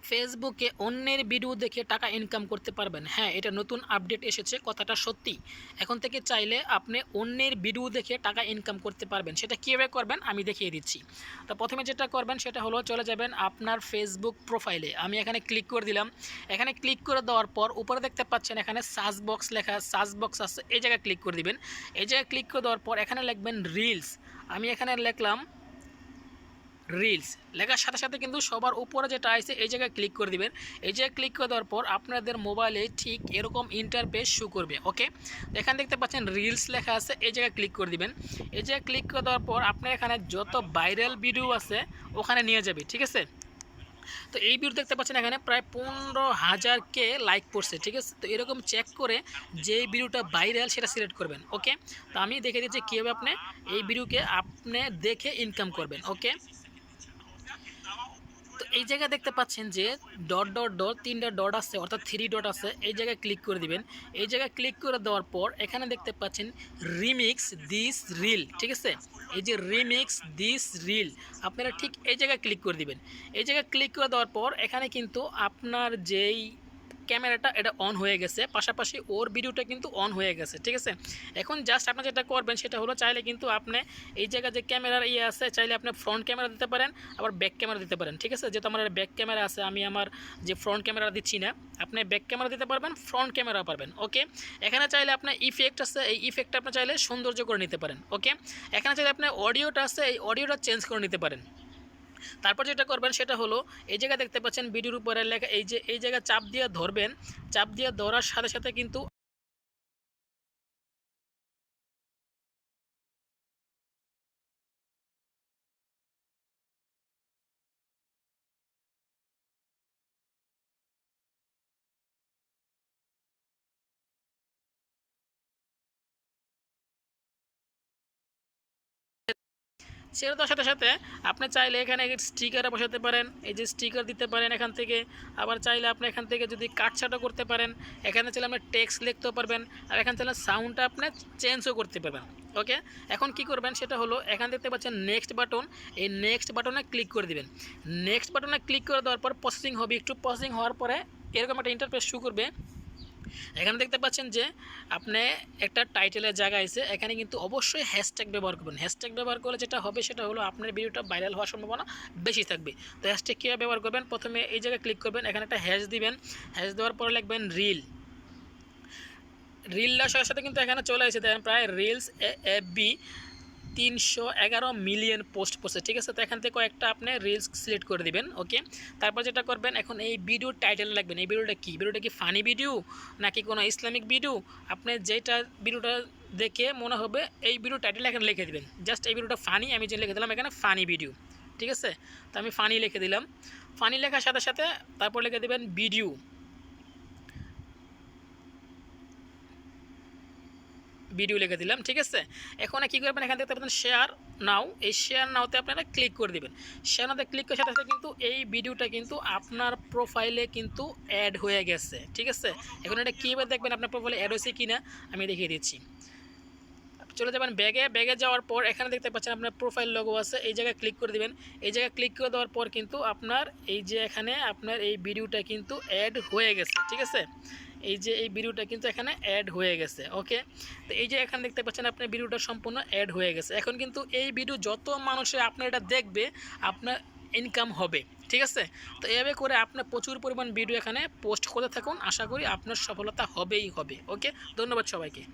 ফেসবুকে অন্যের ভিডিও দেখে টাকা ইনকাম করতে পারবেন। হ্যাঁ, এটা নতুন আপডেট এসেছে, কথাটা সত্যি। এখন থেকে চাইলে আপনি অন্যের ভিডিও দেখে টাকা ইনকাম করতে পারবেন। সেটা কীভাবে করবেন আমি দেখিয়ে দিচ্ছি। তো প্রথমে যেটা করবেন সেটা হলো চলে যাবেন আপনার ফেসবুক প্রোফাইলে। আমি এখানে ক্লিক করে দিলাম। এখানে ক্লিক করে দেওয়ার পর উপরে দেখতে পাচ্ছেন এখানে সার্চ বক্স লেখা, সার্চ বক্স আছে, এই জায়গায় ক্লিক করে দিবেন। এই জায়গায় ক্লিক করে দেওয়ার পর এখানে লিখবেন রিলস। আমি এখানে লিখলাম রিলস। লেখার সাথে সাথে কিন্তু সবার উপরে যেটা আছে এই জায়গায় ক্লিক করে দিবেন। এই জায়গায় ক্লিক করে দেওয়ার পর আপনাদের মোবাইলে ঠিক এরকম ইন্টারফেস শো করবে। ওকে, এখানে দেখতে পাচ্ছেন রিলস লেখা আছে, এই জায়গায় ক্লিক করে দিবেন। এই জায়গায় ক্লিক করে দেওয়ার পর আপনার এখানে যত ভাইরাল ভিডিও আছে ওখানে নিয়ে যাবে, ঠিক আছে। তো এই ভিডিও দেখতে পাচ্ছেন এখানে প্রায় 15,000 লাইক পড়ছে, ঠিক আছে। তো এরকম চেক করে যে ভিডিওটা ভাইরাল সেটা সিলেক্ট করবেন। ওকে, তো আমি দেখে দিচ্ছি কীভাবে আপনি এই ভিডিওকে আপনি দেখে ইনকাম করবেন। ওকে, তো এই জায়গায় দেখতে পাচ্ছেন যে ডট ডট ডট 3টা ডট আছে, অর্থাৎ 3 ডট আছে, এই জায়গায় ক্লিক করে দিবেন। এই জায়গায় ক্লিক করে দেওয়ার পর এখানে দেখতে পাচ্ছেন রিমিক্স দিস রিল, ঠিক আছে। এই যে রিমিক্স দিস রিল আপনারা ঠিক এই জায়গায় ক্লিক করে দিবেন। এই জায়গায় ক্লিক করে দেওয়ার পর এখানে কিন্তু আপনার যেই ক্যামেরাটা এটা অন হয়ে গেছে, পাশাপাশি ওর ভিডিওটা কিন্তু অন হয়ে গেছে, ঠিক আছে। এখন জাস্ট আপনি যেটা করবেন সেটা হলো চাইলে কিন্তু আপনি এই জায়গায় যে ক্যামেরার আছে চাইলে আপনি ফ্রন্ট ক্যামেরা দিতে পারেন, আবার ব্যাক ক্যামেরা দিতে পারেন, ঠিক আছে। যেহেতু আমার ব্যাক ক্যামেরা আছে, আমি আমার যে ফ্রন্ট ক্যামেরা দিচ্ছি না, আপনি ব্যাক ক্যামেরা দিতে পারবেন, ফ্রন্ট ক্যামেরা পারবেন। ওকে, এখানে চাইলে আপনার ইফেক্ট আছে, এই ইফেক্টটা আপনি চাইলে সৌন্দর্য করে নিতে পারেন। ওকে, এখানে চাইলে আপনার অডিওটা আছে, এই অডিওটা চেঞ্জ করে নিতে পারেন। তারপর যেটা করবেন সেটা হলো এই জায়গায় দেখতে পাচ্ছেন ভিডিওর উপরে লেখা, এই যে এই জায়গায় চাপ দিয়ে ধরবেন। চাপ দিয়ে ধরার সাথে সাথে কিন্তু ছেড়ে দেওয়ার সাথে সাথে আপনি চাইলে এখানে স্টিকারও বসাতে পারেন, এই যে স্টিকার দিতে পারেন এখান থেকে। আবার চাইলে আপনি এখান থেকে যদি কাটছাঁটও করতে পারেন, এখানে চাইলে আপনি টেক্সট লিখতেও পারবেন, আর এখানে চাইলে সাউন্ডটা আপনি চেঞ্জও করতে পারবেন। ওকে, এখন কি করবেন সেটা হলো এখানে দেখতে পাচ্ছেন নেক্সট বাটন, এই নেক্সট বাটনে ক্লিক করে দিবেন। নেক্সট বাটনে ক্লিক করে দেওয়ার পর প্রসেসিং হবে, একটু প্রসেসিং হওয়ার পরে এরকম একটা ইন্টারফেস শো করবে। এখানে দেখতে পাচ্ছেন যে আপনি একটা টাইটেলের জায়গা আছে, এখানে কিন্তু অবশ্যই হ্যাশট্যাগ ব্যবহার করবেন। হ্যাশট্যাগ ব্যবহার করলে যেটা হবে সেটা হলো আপনার ভিডিওটা ভাইরাল হওয়ার সম্ভাবনা বেশি থাকবে। তো হ্যাশট্যাগ কীভাবে ব্যবহার করবেন, প্রথমে এই জায়গায় ক্লিক করবেন, এখানে একটা হ্যাশ দিবেন। হ্যাশ দেওয়ার পরে লিখবেন রিল। রিলটার সাথে সাথে কিন্তু এখানে চলে এসেছে দেখেন প্রায় রিলস এফবি 311 মিলিয়ন পোস্ট পড়ছে, ঠিক আছে। তো এখান থেকে কয়েকটা আপনি রিলস সিলেক্ট করে দিবেন। ওকে, তারপর যেটা করবেন এখন এই ভিডিওর টাইটেল লাগবেন। এই ভিডিওটা কি ফানি ভিডিও নাকি কোনো ইসলামিক ভিডিও, আপনি যেটা ভিডিওটা দেখে মনে হবে এই ভিডিও টাইটেল এখানে লিখে দেবেন। জাস্ট এই ভিডিওটা ফানি, আমি যে লিখে দিলাম এখানে ফানি ভিডিও, ঠিক আছে। তো আমি ফানি লিখে দিলাম। ফানি লেখার সাথে সাথে তারপর লিখে দেবেন ভিডিও লিখে দিলাম, ঠিক আছে। এখন কী করবেন, এখান থেকে আপনার শেয়ার নাও, এই শেয়ার নাওতে আপনারা ক্লিক করে দেবেন। শেয়ার নাওতে ক্লিক করার সাথে সাথে কিন্তু এই ভিডিওটা কিন্তু আপনার প্রোফাইলে কিন্তু অ্যাড হয়ে গেছে, ঠিক আছে। এখন এটা কীভাবে দেখবেন আপনার প্রোফাইলে অ্যাড হয়েছে কি না আমি দেখিয়ে দিচ্ছি। চলে যাবেন ব্যাগে যাওয়ার পর এখানে দেখতে পাচ্ছেন আপনার প্রোফাইল লোগো আছে, এই জায়গায় ক্লিক করে দিবেন। এই জায়গায় ক্লিক করে দেওয়ার পর কিন্তু আপনার এই যে এখানে আপনার এই ভিডিওটা কিন্তু অ্যাড হয়ে গেছে, ঠিক আছে। এই যে এই ভিডিওটা কিন্তু এখানে অ্যাড হয়ে গেছে। ওকে, তো এই যে এখানে দেখতে পাচ্ছেন আপনার ভিডিওটা সম্পূর্ণ অ্যাড হয়ে গেছে। এখন কিন্তু এই ভিডিও যত মানুষে আপনার এটা দেখবে আপনার ইনকাম হবে, ঠিক আছে। তো এভাবে করে আপনার প্রচুর পরিমাণ ভিডিও এখানে পোস্ট করতে থাকুন, আশা করি আপনার সফলতা হবেই হবে। ওকে, ধন্যবাদ সবাইকে।